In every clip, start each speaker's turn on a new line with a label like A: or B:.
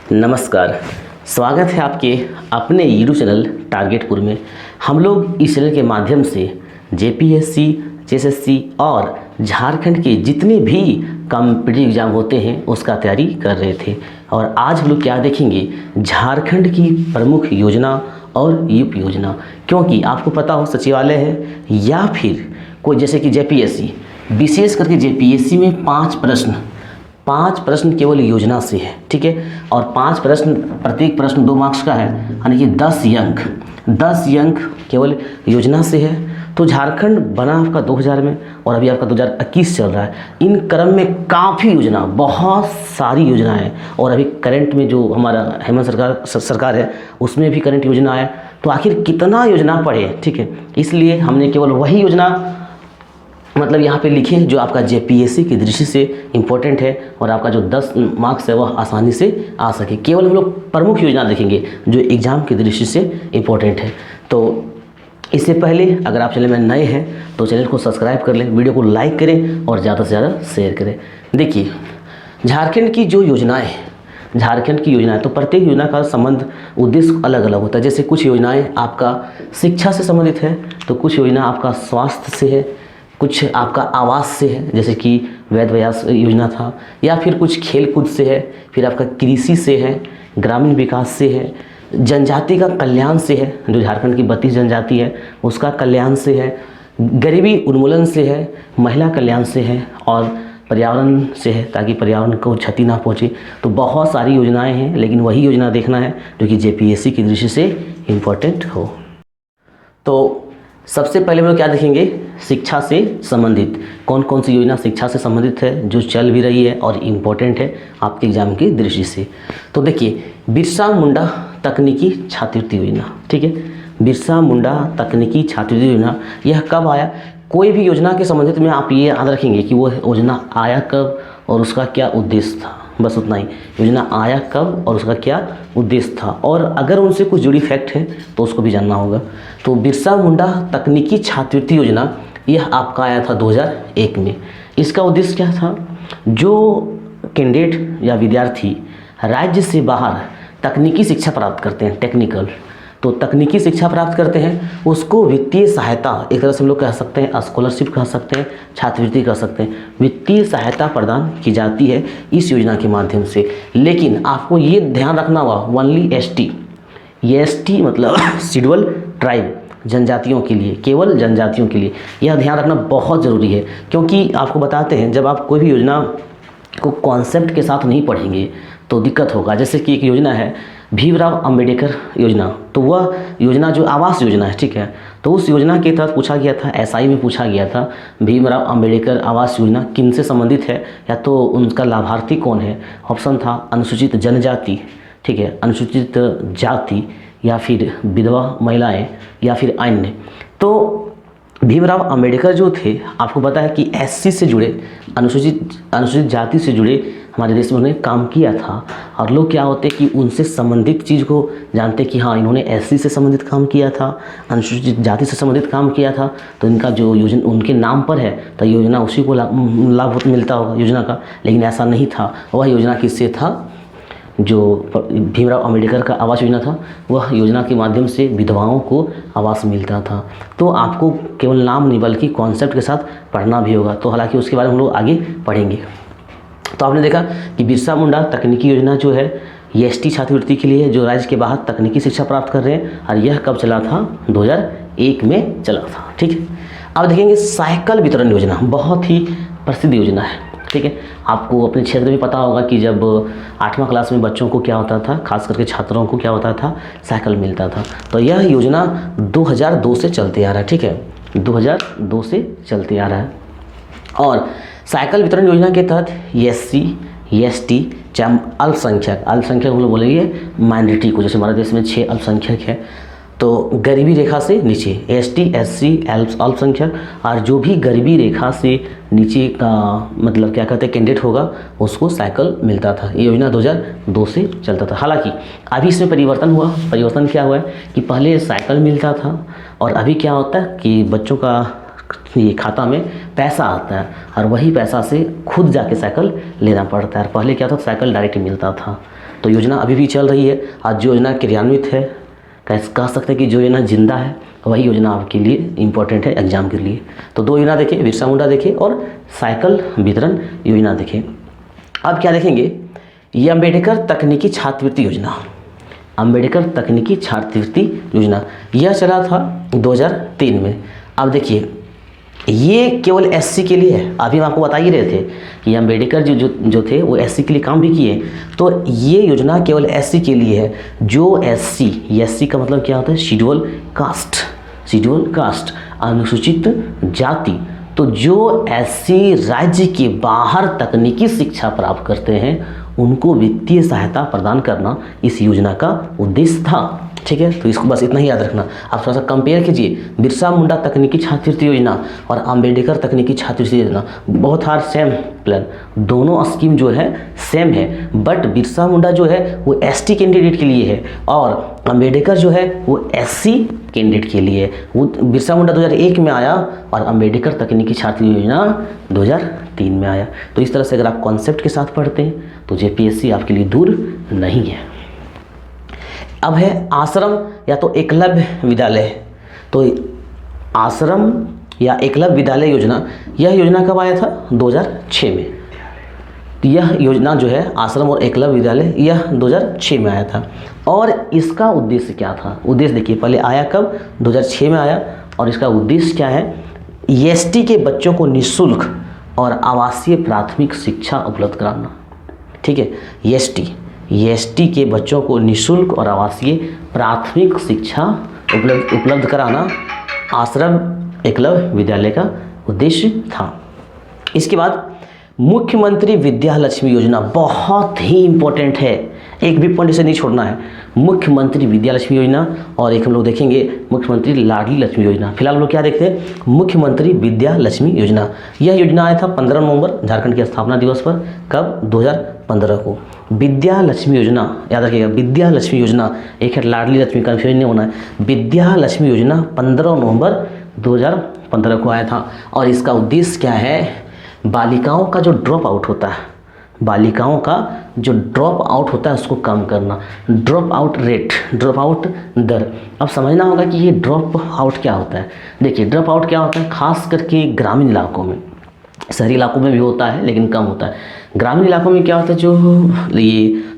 A: नमस्कार, स्वागत है आपके अपने यूट्यूब चैनल टारगेटपुर में। हम लोग इस चैनल के माध्यम से जेपीएससी, जेएसएससी और झारखंड के जितने भी कॉम्पिटिटिव एग्ज़ाम होते हैं उसका तैयारी कर रहे थे। और आज हम लोग क्या देखेंगे, झारखंड की प्रमुख योजना और यूपी योजना। क्योंकि आपको पता हो सचिवालय है या फिर कोई जैसे कि जेपीएससी, विशेष करके जेपीएससी में 5 प्रश्न केवल योजना से है, ठीक है। और 5 प्रश्न, प्रत्येक प्रश्न 2 मार्क्स का है, यानी कि 10 अंक केवल योजना से है। तो झारखंड बना आपका 2000 में और अभी आपका 2021 चल रहा है। इन क्रम में काफ़ी योजना, बहुत सारी योजना है। और अभी करंट में जो हमारा हेमंत सरकार है उसमें भी करंट योजना है। तो आखिर कितना योजना पढ़े, ठीक है। इसलिए हमने केवल वही योजना मतलब यहाँ पे लिखे जो आपका जेपीएससी की दृष्टि से इम्पोर्टेंट है और आपका जो 10 मार्क्स है वह आसानी से आ सके। केवल हम लोग प्रमुख योजना देखेंगे जो एग्ज़ाम की दृष्टि से इम्पोर्टेंट है। तो इससे पहले अगर आप चैनल में नए हैं तो चैनल को सब्सक्राइब कर लें, वीडियो को लाइक करें और ज़्यादा से ज़्यादा शेयर करें। देखिए, झारखंड की जो योजनाएँ तो प्रत्येक योजना का संबंध उद्देश्य अलग अलग होता है। जैसे कुछ योजनाएं आपका शिक्षा से संबंधित है, तो कुछ योजना आपका स्वास्थ्य से है, कुछ आपका आवास से है जैसे कि वैध व्यास योजना था, या फिर कुछ खेल कूद से है, फिर आपका कृषि से है, ग्रामीण विकास से है, जनजाति का कल्याण से है, जो झारखंड की 32 जनजाति है उसका कल्याण से है, गरीबी उन्मूलन से है, महिला कल्याण से है और पर्यावरण से है ताकि पर्यावरण को क्षति ना पहुँचे। तो बहुत सारी योजनाएं हैं, लेकिन वही योजना देखना है जो कि जेपीएससी की दृष्टि से इम्पोर्टेंट हो। तो सबसे पहले हम लोग क्या देखेंगे, शिक्षा से संबंधित कौन कौन सी योजना शिक्षा से संबंधित है जो चल भी रही है और इम्पोर्टेंट है आपके एग्जाम की दृष्टि से। तो देखिए, बिरसा मुंडा तकनीकी छात्रवृत्ति योजना, ठीक है। बिरसा मुंडा तकनीकी छात्रवृत्ति योजना, यह कब आया? कोई भी योजना के संबंधित में आप ये याद रखेंगे कि वो योजना आया कब और उसका क्या उद्देश्य था, बस उतना ही। योजना आया कब और उसका क्या उद्देश्य था, और अगर उनसे कुछ जुड़ी फैक्ट है तो उसको भी जानना होगा। तो बिरसा मुंडा तकनीकी छात्रवृत्ति योजना यह आपका आया था 2001 में। इसका उद्देश्य क्या था? जो कैंडिडेट या विद्यार्थी राज्य से बाहर तकनीकी शिक्षा प्राप्त करते हैं, टेक्निकल, तो तकनीकी शिक्षा प्राप्त करते हैं, उसको वित्तीय सहायता, एक तरह से हम लोग कह सकते हैं स्कॉलरशिप कह सकते हैं, छात्रवृत्ति कह सकते हैं, वित्तीय सहायता प्रदान की जाती है इस योजना के माध्यम से। लेकिन आपको ये ध्यान रखना होगा, ओनली एसटी, ये एसटी मतलब शेड्यूल ट्राइब, जनजातियों के लिए, केवल जनजातियों के लिए, यह ध्यान रखना बहुत ज़रूरी है। क्योंकि आपको बताते हैं जब आप कोई भी योजना को कॉन्सेप्ट के साथ नहीं पढ़ेंगे तो दिक्कत होगा। जैसे कि एक योजना है भीमराव अंबेडकर योजना, तो वह योजना जो आवास योजना है, ठीक है, तो उस योजना के तहत पूछा गया था, एसआई में पूछा गया था, भीमराव अंबेडकर आवास योजना किन से संबंधित है या तो उनका लाभार्थी कौन है। ऑप्शन था अनुसूचित जनजाति, ठीक है, अनुसूचित जाति, या फिर विधवा महिलाएं, या फिर अन्य। तो भीमराव अंबेडकर जो थे, आपको पता है कि एससी से जुड़े, अनुसूचित जाति से जुड़े हमारे देश में उन्होंने काम किया था। और लोग क्या होते कि उनसे संबंधित चीज़ को जानते कि हाँ इन्होंने एससी से संबंधित काम किया था, अनुसूचित जाति से संबंधित काम किया था, तो इनका जो योजना उनके नाम पर है तो योजना उसी को लाभ मिलता होगा योजना का। लेकिन ऐसा नहीं था। वह योजना किससे था? जो भीमराव अंबेडकर का आवास योजना था, वह योजना के माध्यम से विधवाओं को आवास मिलता था। तो आपको केवल नाम नहीं बल्कि कॉन्सेप्ट के साथ पढ़ना भी होगा। तो हालांकि उसके बारे में हम लोग आगे पढ़ेंगे। तो आपने देखा कि बिरसा मुंडा तकनीकी योजना जो है ये एसटी छात्रवृत्ति के लिए जो राज्य के बाहर तकनीकी शिक्षा प्राप्त कर रहे हैं, और यह कब चला था? 2001 में चला था, ठीक है। अब देखेंगे साइकिल वितरण योजना, बहुत ही प्रसिद्ध योजना है, ठीक है। आपको अपने क्षेत्र में पता होगा कि जब 8वां क्लास में बच्चों को क्या होता था, खास करके छात्रों को क्या होता था, साइकिल मिलता था। तो यह योजना 2002 से चलते आ रहा है, ठीक है, 2002 से चलते आ रहा है। और साइकिल वितरण योजना के तहत एससी, एसटी, चाहे अल्पसंख्यक हम लोग बोलेंगे माइनॉरिटी को, जैसे हमारे देश में 6 अल्पसंख्यक है, तो गरीबी रेखा से नीचे एसटी, एससी, अल्पसंख्यक, और जो भी गरीबी रेखा से नीचे का मतलब क्या कहते हैं कैंडिडेट होगा उसको साइकिल मिलता था। ये योजना 2002 से चलता था। हालांकि अभी इसमें परिवर्तन हुआ। परिवर्तन क्या हुआ है कि पहले साइकिल मिलता था और अभी क्या होता है कि बच्चों का ये खाता में पैसा आता है और वही पैसा से खुद जाके साइकिल लेना पड़ता है। पहले क्या था, साइकिल डायरेक्ट मिलता था। तो योजना अभी भी चल रही है। आज जो योजना क्रियान्वित है, कह सकते हैं कि जो योजना जिंदा है, वही योजना आपके लिए इम्पोर्टेंट है एग्जाम के लिए। तो 2 योजना देखें, बिरसा मुंडा देखें और साइकिल वितरण योजना देखें। अब क्या देखेंगे, ये अम्बेडकर तकनीकी छात्रवृत्ति योजना, अम्बेडकर तकनीकी छात्रवृत्ति योजना यह चला था 2003 में। अब देखिए, ये केवल एससी के लिए है। अभी हम आपको बता ही रहे थे कि अम्बेडकर जो थे वो एससी के लिए काम भी किए। तो ये योजना केवल एससी के लिए है। जो एससी का मतलब क्या होता है, शेड्यूल कास्ट, अनुसूचित जाति। तो जो एससी राज्य के बाहर तकनीकी शिक्षा प्राप्त करते हैं, उनको वित्तीय सहायता प्रदान करना इस योजना का उद्देश्य था। ठीक है, तो इसको बस इतना ही याद रखना। आप थोड़ा सा कंपेयर कीजिए, बिरसा मुंडा तकनीकी छात्रवृत्ति योजना और अम्बेडकर तकनीकी छात्रवृत्ति योजना, बहुत हार सेम प्लान, दोनों स्कीम जो है सेम है। बट बिरसा मुंडा जो है वो एसटी कैंडिडेट के लिए है और अम्बेडकर जो है वो एससी कैंडिडेट के लिए। वो बिरसा मुंडा 2001 में आया और अम्बेडकर तकनीकी छात्र योजना 2003 में आया। तो इस तरह से अगर आप कॉन्सेप्ट के साथ पढ़ते हैं तो जेपीएससी आपके लिए दूर नहीं है। अब है आश्रम या तो एकलव्य विद्यालय। तो आश्रम या एकलव्य विद्यालय योजना, यह योजना कब आया था, 2006 में। तो यह योजना जो है आश्रम और एकलव्य विद्यालय, यह 2006 में आया था। और इसका उद्देश्य क्या था, उद्देश्य देखिए, पहले आया कब, 2006 में आया। और इसका उद्देश्य क्या है, एसटी के बच्चों को निःशुल्क और आवासीय प्राथमिक शिक्षा उपलब्ध कराना। ठीक है, एसटी के बच्चों को निःशुल्क और आवासीय प्राथमिक शिक्षा उपलब्ध कराना आश्रम एकलव्य विद्यालय का उद्देश्य था। इसके बाद मुख्यमंत्री विद्या लक्ष्मी योजना बहुत ही इम्पोर्टेंट है, एक भी पॉइंट इसे नहीं छोड़ना है। मुख्यमंत्री विद्या लक्ष्मी योजना और एक हम लोग देखेंगे मुख्यमंत्री लाडली लक्ष्मी योजना। फिलहाल हम लोग क्या देखते हैं, मुख्यमंत्री विद्या लक्ष्मी योजना। यह योजना आया था 15 नवंबर झारखंड के स्थापना दिवस पर, कब, 2015 को। विद्या लक्ष्मी योजना याद रखिएगा, विद्या लक्ष्मी योजना, एक है लाडली लक्ष्मी, कन्फ्यूजन नहीं होना है। विद्या लक्ष्मी योजना 15 नवंबर 2015 को आया था। और इसका उद्देश्य क्या है, बालिकाओं का जो ड्रॉप आउट होता है, बालिकाओं का जो ड्रॉप आउट होता है उसको कम करना, drop out rate, drop out दर। अब समझना होगा कि ये ड्रॉप आउट क्या होता है। देखिए, ड्रॉप आउट क्या होता है, खास करके ग्रामीण इलाकों में, शहरी इलाकों में भी होता है लेकिन कम होता है। ग्रामीण इलाकों में क्या होता है, जो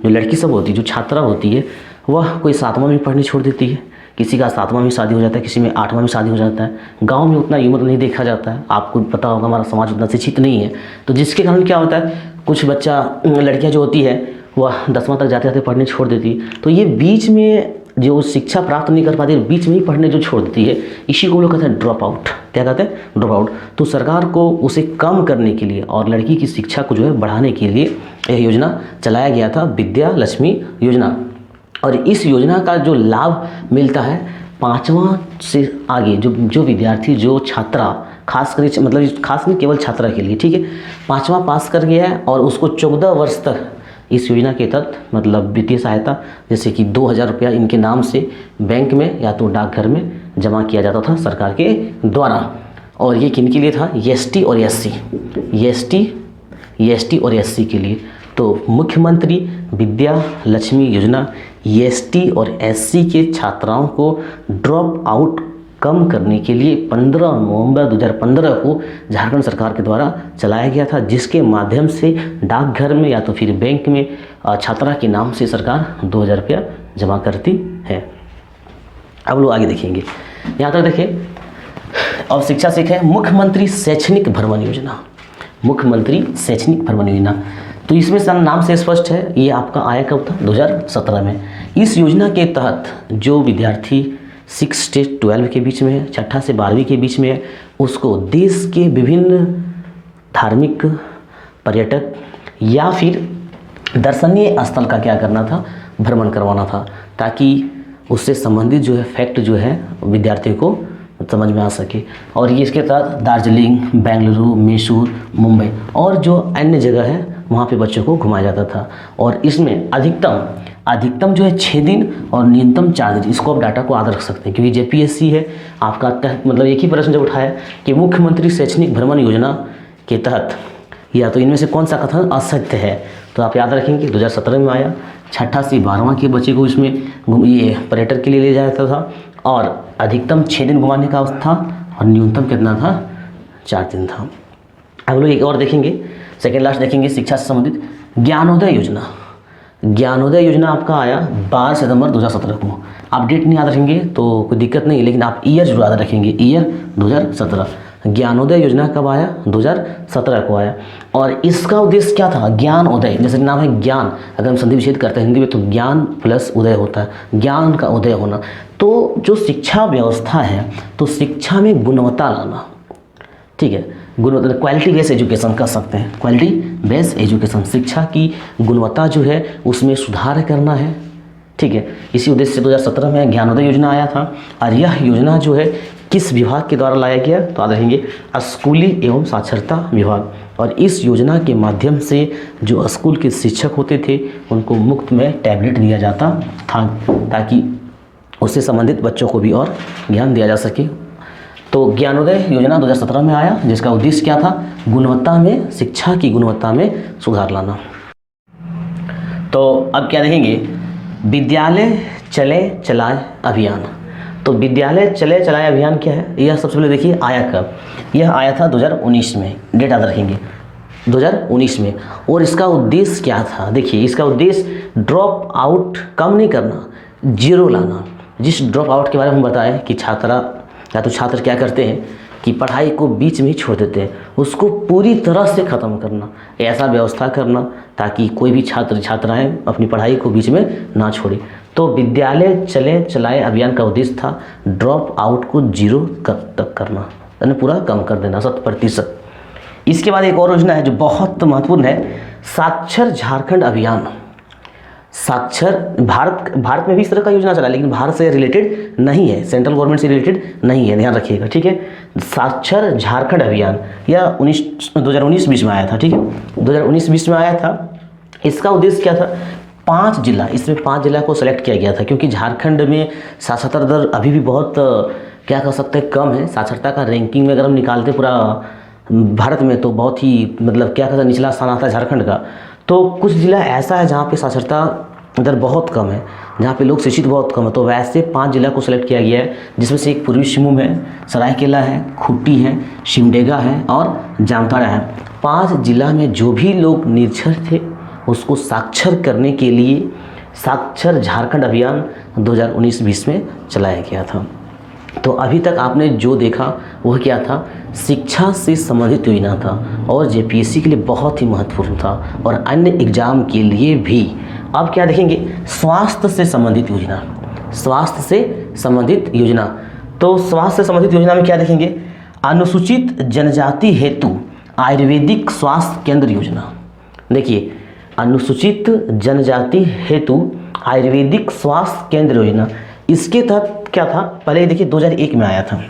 A: लड़की सब होती है, जो छात्रा होती है, वह कोई 7वां में पढ़नी छोड़ देती है, किसी का 7वां में शादी हो जाता है, किसी में 8वां में शादी हो जाता है। गांव में उतना उम्र नहीं देखा जाता है, आपको पता होगा हमारा समाज उतना शिक्षित नहीं है। तो जिसके कारण क्या होता है, कुछ लड़कियां जो होती है वह 10वां तक जाते जाते पढ़ने छोड़ देती है। तो ये बीच में जो शिक्षा प्राप्त नहीं कर पाती, बीच में ही पढ़ने जो छोड़ देती है, इसी को लोग कहते हैं ड्रॉप आउट। क्या कहते हैं, ड्रॉप आउट। तो सरकार को उसे कम करने के लिए और लड़की की शिक्षा को जो है बढ़ाने के लिए यह योजना चलाया गया था, विद्या लक्ष्मी योजना। और इस योजना का जो लाभ मिलता है, 5वां से आगे जो विद्यार्थी, जो छात्रा, खास कर मतलब खास नहीं केवल छात्रा के लिए, ठीक है, 5वां पास कर गया है और उसको 14 वर्ष तक इस योजना के तहत मतलब वित्तीय सहायता, जैसे कि 2000 रुपया इनके नाम से बैंक में या तो डाकघर में जमा किया जाता था सरकार के द्वारा। और ये किन के लिए था, एसटी और एससी के लिए। तो मुख्यमंत्री विद्या लक्ष्मी योजना एसटी और एससी के छात्राओं को ड्रॉप आउट कम करने के लिए 15 नवंबर 2015 को झारखंड सरकार के द्वारा चलाया गया था, जिसके माध्यम से डाकघर में या तो फिर बैंक में छात्रा के नाम से सरकार 2000 रुपया जमा करती है। अब लोग आगे देखेंगे, यहाँ तक देखिए। अब शिक्षा सीखे मुख्यमंत्री शैक्षणिक भ्रमण योजना, मुख्यमंत्री शैक्षणिक भ्रमण योजना। तो इसमें नाम से स्पष्ट है, ये आपका आया कब था, 2017 में। इस योजना के तहत जो विद्यार्थी 6 से 12 के बीच में है, 6 से 12वीं के बीच में है, उसको देश के विभिन्न धार्मिक, पर्यटक या फिर दर्शनीय स्थल का क्या करना था, भ्रमण करवाना था, ताकि उससे संबंधित जो है फैक्ट जो है विद्यार्थियों को समझ में आ सके। और ये इसके तहत दार्जिलिंग, बेंगलुरु, मैसूर, मुंबई और जो अन्य जगह है वहाँ पे बच्चों को घुमाया जाता था। और इसमें अधिकतम अधिकतम जो है 6 दिन और न्यूनतम 4 दिन, इसको आप डाटा को याद रख सकते हैं क्योंकि जेपीएससी है आपका मतलब एक ही प्रश्न जब उठाया कि मुख्यमंत्री शैक्षणिक भ्रमण योजना के तहत या तो इनमें से कौन सा कथन असत्य है, तो आप याद रखेंगे 2017 में आया, 6ठा से 12वां के बच्चे को इसमें ये पर्यटन के लिए ले जाया था और अधिकतम 6 दिन घुमाने का था और न्यूनतम कितना था, 4 दिन था। अब लोग एक और देखेंगे, सेकेंड लास्ट देखेंगे शिक्षा से संबंधित ज्ञानोदय योजना। ज्ञानोदय योजना आपका आया 12 सितंबर 2017 को। आप डेट नहीं याद रखेंगे तो कोई दिक्कत नहीं, लेकिन आप ईयर जरूर याद रखेंगे, ईयर 2017। ज्ञानोदय योजना कब आया, 2017 को आया। और इसका उद्देश्य क्या था, ज्ञान उदय, जैसे नाम है ज्ञान, अगर हम संधि विच्छेद करते हैं हिंदी में तो ज्ञान प्लस उदय होता है, ज्ञान का उदय होना। तो जो शिक्षा व्यवस्था है तो शिक्षा में गुणवत्ता लाना, ठीक है, गुणवत्ता क्वालिटी बेस्ड एजुकेशन कर सकते हैं, क्वालिटी बेस्ड एजुकेशन, शिक्षा की गुणवत्ता जो है उसमें सुधार करना है, ठीक है। इसी उद्देश्य से 2017 में ज्ञानोदय योजना आया था। और यह योजना जो है किस विभाग के द्वारा लाया गया, तो याद रखेंगे स्कूली एवं साक्षरता विभाग। और इस योजना के माध्यम से जो स्कूल के शिक्षक होते थे उनको मुफ्त में टैबलेट दिया जाता था ताकि उससे संबंधित बच्चों को भी और ज्ञान दिया जा सके। तो ज्ञानोदय योजना 2017 में आया जिसका उद्देश्य क्या था, गुणवत्ता में, शिक्षा की गुणवत्ता में सुधार लाना। तो अब क्या देखेंगे, विद्यालय चले चलाए अभियान। तो विद्यालय चले चलाए अभियान क्या है, यह सबसे पहले देखिए आया कब, यह आया था 2019 में, डेट याद रखेंगे 2019 में। और इसका उद्देश्य क्या था, देखिए इसका उद्देश्य ड्रॉप आउट कम नहीं करना, जीरो लाना। जिस ड्रॉप आउट के बारे में हम बताएं कि छात्र क्या करते हैं कि पढ़ाई को बीच में ही छोड़ देते हैं, उसको पूरी तरह से ख़त्म करना, ऐसा व्यवस्था करना ताकि कोई भी छात्र छात्राएं अपनी पढ़ाई को बीच में ना छोड़े। तो विद्यालय चले चलाए अभियान का उद्देश्य था ड्रॉप आउट को जीरो तक करना, यानी पूरा कम कर देना, 100%। इसके बाद एक और योजना है जो बहुत महत्वपूर्ण है, साक्षर झारखंड अभियान। साक्षर भारत में भी इस तरह का योजना चला, लेकिन भारत से रिलेटेड नहीं है, सेंट्रल गवर्नमेंट से रिलेटेड नहीं है, ध्यान रखिएगा, ठीक है। साक्षर झारखंड अभियान यह 2019-20 में आया था, ठीक है, 2019-20 में आया था। इसका उद्देश्य क्या था, 5 जिला, इसमें 5 जिला को सेलेक्ट किया गया था क्योंकि झारखंड में साक्षरता दर अभी भी बहुत क्या कह सकते हैं कम है। साक्षरता का रैंकिंग में अगर हम निकालते पूरा भारत में तो बहुत ही मतलब क्या कहते हैं निचला स्थान आता है झारखंड का। तो कुछ जिला ऐसा है जहाँ पे साक्षरता दर बहुत कम है, जहाँ पे लोग शिक्षित बहुत कम है। तो वैसे 5 जिला को सेलेक्ट किया गया है जिसमें से एक पूर्वी सिंहभूम है, सरायकेला है, खूंटी है, सिमडेगा है और जामताड़ा है। 5 जिला में जो भी लोग निरक्षर थे उसको साक्षर करने के लिए साक्षर झारखंड अभियान 2019-20 में चलाया गया था। तो अभी तक आपने जो देखा वह क्या था, शिक्षा से संबंधित योजना था और जेपीएससी के लिए बहुत ही महत्वपूर्ण था और अन्य एग्जाम के लिए भी। अब क्या देखेंगे, स्वास्थ्य से संबंधित योजना, स्वास्थ्य से संबंधित योजना। तो स्वास्थ्य से संबंधित योजना में क्या देखेंगे, अनुसूचित जनजाति हेतु आयुर्वेदिक स्वास्थ्य केंद्र योजना। देखिए अनुसूचित जनजाति हेतु आयुर्वेदिक स्वास्थ्य केंद्र योजना, इसके तहत क्या था, पहले देखिए 2001 में आया था,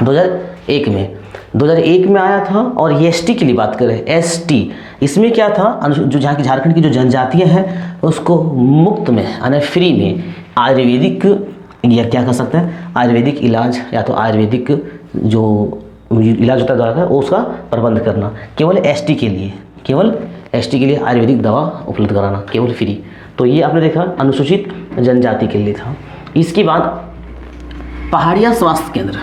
A: 2001 में आया था। और एसटी के लिए बात करें, एसटी, इसमें क्या था, जो जहाँ की झारखंड की जो जनजातियाँ हैं उसको मुफ्त में यानी फ्री में आयुर्वेदिक या क्या कह सकते हैं आयुर्वेदिक इलाज या तो आयुर्वेदिक जो इलाज होता है उसका प्रबंध करना, केवल एसटी के लिए, केवल एसटी के लिए आयुर्वेदिक दवा उपलब्ध कराना केवल फ्री। तो ये आपने देखा अनुसूचित जनजाति के लिए था। इसके बाद पहाड़िया स्वास्थ्य केंद्र,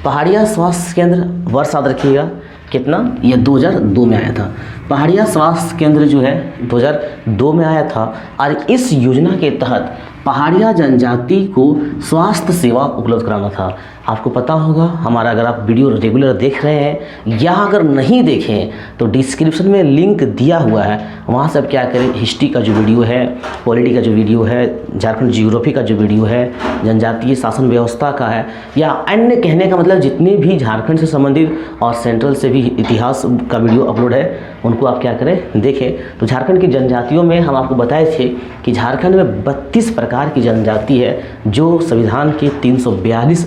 A: पहाड़िया स्वास्थ्य केंद्र वर्ष याद रखिएगा कितना, यह 2002 में आया था। पहाड़िया स्वास्थ्य केंद्र जो है 2002 में आया था और इस योजना के तहत पहाड़िया जनजाति को स्वास्थ्य सेवा उपलब्ध कराना था। आपको पता होगा हमारा, अगर आप वीडियो रेगुलर देख रहे हैं या अगर नहीं देखें तो डिस्क्रिप्शन में लिंक दिया हुआ है, वहाँ से आप क्या करें, हिस्ट्री का जो वीडियो है, पॉलिटी का जो वीडियो है, झारखंड जियोग्राफी का जो वीडियो है, जनजातीय शासन व्यवस्था का है या अन्य, कहने का मतलब जितने भी झारखंड से संबंधित और सेंट्रल से भी इतिहास का वीडियो अपलोड है उनको आप क्या करें, देखें। तो झारखंड की जनजातियों में हम आपको बताए थे कि झारखंड में 32 प्रकार की जनजाति है जो संविधान के 342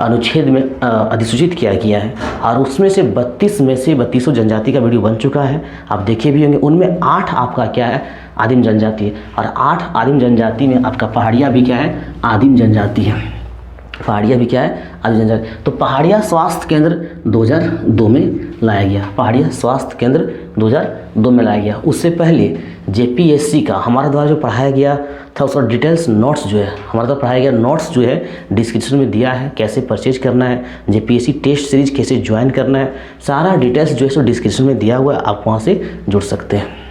A: अनुच्छेद में अधिसूचित किया गया है और उसमें से 32 में से 32 जनजाति का वीडियो बन चुका है, आप देखे भी होंगे। उनमें 8 आपका क्या है, आदिम जनजाति है, और 8 आदिम जनजाति में आपका पहाड़िया भी क्या है, आदिम जनजाति है। पहाड़िया भी क्या है, आदिम जनजाति। तो पहाड़िया स्वास्थ्य केंद्र 2002 में लाया गया, पहाड़िया स्वास्थ्य केंद्र 2002 में लाया गया। उससे पहले जेपीएससी का हमारे द्वारा जो पढ़ाया गया था उसका डिटेल्स नोट्स जो है हमारे द्वारा पढ़ाया गया नोट्स जो है डिस्क्रिप्शन में दिया है, कैसे परचेज करना है, जेपीएससी टेस्ट सीरीज कैसे ज्वाइन करना है, सारा डिटेल्स जो है सो डिस्क्रिप्शन में दिया हुआ है, आप वहाँ से जुड़ सकते हैं।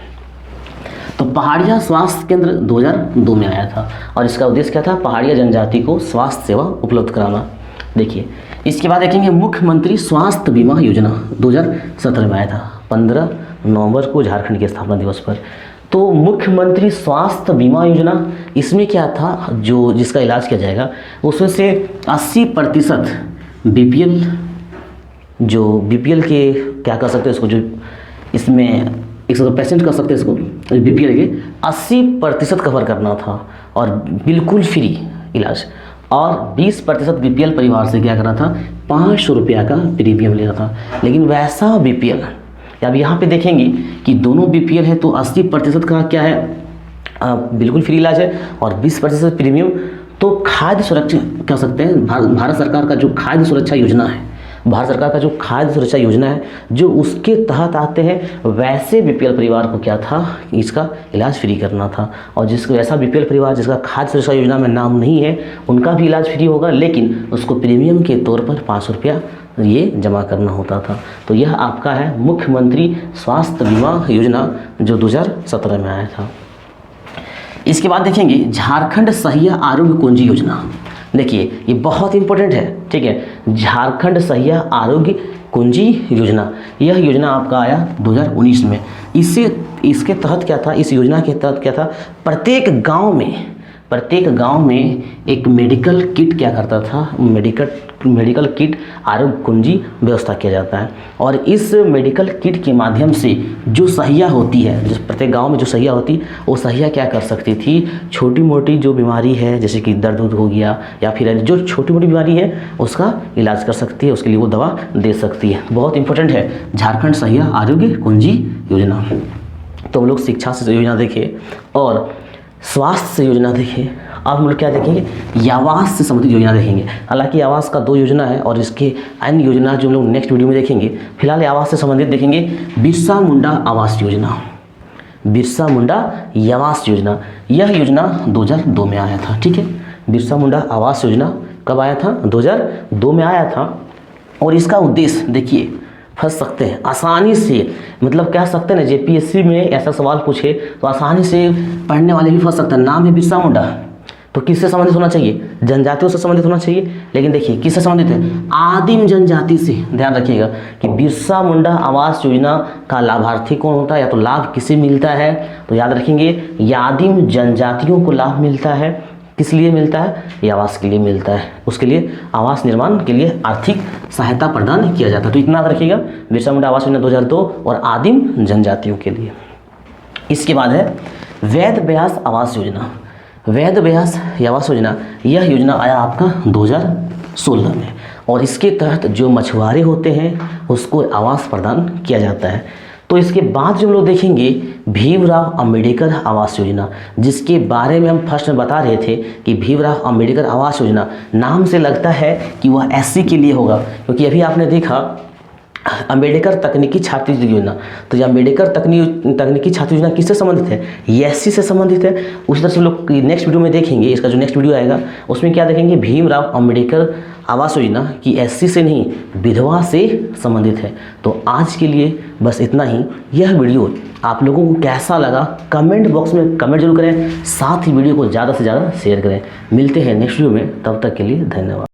A: तो पहाड़िया स्वास्थ्य केंद्र 2002 में आया था और इसका उद्देश्य क्या था, पहाड़िया जनजाति को स्वास्थ्य सेवा उपलब्ध कराना। देखिए इसके बाद देखेंगे मुख्यमंत्री स्वास्थ्य बीमा योजना 2017 में आया था, 15 नवंबर को झारखंड के स्थापना दिवस पर। तो मुख्यमंत्री स्वास्थ्य बीमा योजना, इसमें क्या था, जो जिसका इलाज किया जाएगा उसमें से 80% बीपीएल, जो बीपीएल के क्या कर सकते हैं इसको, जो इसमें 100% कर सकते हैं इसको, बीपीएल के 80% कवर करना था और बिल्कुल फ्री इलाज, और 20% बीपीएल परिवार से क्या करना था, 500 रुपया का प्रीमियम लेना था। लेकिन वैसा बीपीएल, अब यहाँ पे देखेंगे कि दोनों बीपीएल है तो 80% का क्या है, बिल्कुल फ्री इलाज है और 20% प्रीमियम। तो खाद्य सुरक्षा कह सकते हैं, भारत सरकार का जो खाद्य सुरक्षा योजना है, भारत सरकार का जो खाद्य सुरक्षा योजना है, जो उसके तहत आते हैं, वैसे बीपीएल परिवार को क्या था, इसका इलाज फ्री करना था। और जिसको ऐसा बीपीएल परिवार जिसका खाद्य सुरक्षा योजना में नाम नहीं है, उनका भी इलाज फ्री होगा, लेकिन उसको प्रीमियम के तौर पर 500 रुपया ये जमा करना होता था। तो यह आपका है मुख्यमंत्री स्वास्थ्य बीमा योजना जो 2017 में आया था। इसके बाद देखेंगे झारखंड सहिया आरोग्य कुंजी योजना। देखिए ये बहुत इंपॉर्टेंट है, ठीक है। झारखंड सहिया आरोग्य कुंजी योजना, यह योजना आपका आया 2019 में। इसके तहत क्या था, इस योजना के तहत क्या था, प्रत्येक गांव में एक मेडिकल किट क्या करता था, मेडिकल किट आरोग्य कुंजी व्यवस्था किया जाता है। और इस मेडिकल किट के माध्यम से जो सहिया होती है, जिस प्रत्येक गांव में जो सहिया होती, वो सहिया क्या कर सकती थी, छोटी मोटी जो बीमारी है, जैसे कि दर्द हो गया या फिर जो छोटी मोटी बीमारी है उसका इलाज कर सकती है, उसके लिए वो दवा दे सकती है। बहुत इंपॉर्टेंट है झारखंड सहिया आरोग्य कुंजी योजना। तो हम लोग शिक्षा से योजना देखें और स्वास्थ्य से योजना देखिए। अब हम लोग क्या देखेंगे, आवास से संबंधित योजना देखेंगे। हालांकि आवास का 2 योजना है और इसके अन्य योजना जो हम लोग नेक्स्ट वीडियो में देखेंगे। फिलहाल आवास से संबंधित देखेंगे बिरसा मुंडा आवास योजना। बिरसा मुंडा आवास योजना, यह योजना 2002 में आया था, ठीक है। बिरसा मुंडा आवास योजना कब आया था, 2002 में आया था। और इसका उद्देश्य देखिए, फंस सकते हैं आसानी से, मतलब कह सकते हैं ना, जेपीएससी में ऐसा सवाल पूछे तो आसानी से पढ़ने वाले भी फंस सकते हैं। नाम है बिरसा मुंडा, तो किससे संबंधित होना चाहिए, जनजातियों से संबंधित होना चाहिए। लेकिन देखिए किससे संबंधित है, आदिम जनजाति से। ध्यान रखिएगा कि बिरसा मुंडा आवास योजना का लाभार्थी कौन होता है, या तो लाभ किसे मिलता है, तो याद रखेंगे ये आदिम जनजातियों को लाभ मिलता है। किस लिए मिलता है, ये आवास के लिए मिलता है, उसके लिए आवास निर्माण के लिए आर्थिक सहायता प्रदान किया जाता है। तो इतना याद रखिएगा, बिरसा मुंडा आवास योजना 2002 और आदिम जनजातियों के लिए। इसके बाद है वैध व्यास आवास योजना। वैध व्यास आवास योजना, यह योजना आया आपका 2016 में और इसके तहत जो मछुआरे होते हैं उसको आवास प्रदान किया जाता है। तो इसके बाद जो हम लोग देखेंगे भीमराव अंबेडकर आवास योजना, जिसके बारे में हम फर्स्ट में बता रहे थे कि भीमराव अंबेडकर आवास योजना नाम से लगता है कि वह एससी के लिए होगा, क्योंकि अभी आपने देखा अंबेडकर तकनीकी छात्रवृत्ति योजना। तो ये अंबेडकर तकनीकी छात्र योजना किससे संबंधित है, एससी से संबंधित है। उसी तरह से हम लोग नेक्स्ट वीडियो में देखेंगे, इसका जो नेक्स्ट वीडियो आएगा उसमें क्या देखेंगे, भीमराव अंबेडकर आवास योजना की एससी से नहीं विधवा से संबंधित है। तो आज के लिए बस इतना ही। यह वीडियो आप लोगों को कैसा लगा कमेंट बॉक्स में कमेंट जरूर करें, साथ ही वीडियो को ज़्यादा से ज़्यादा शेयर करें। मिलते हैं नेक्स्ट वीडियो में, तब तक के लिए धन्यवाद।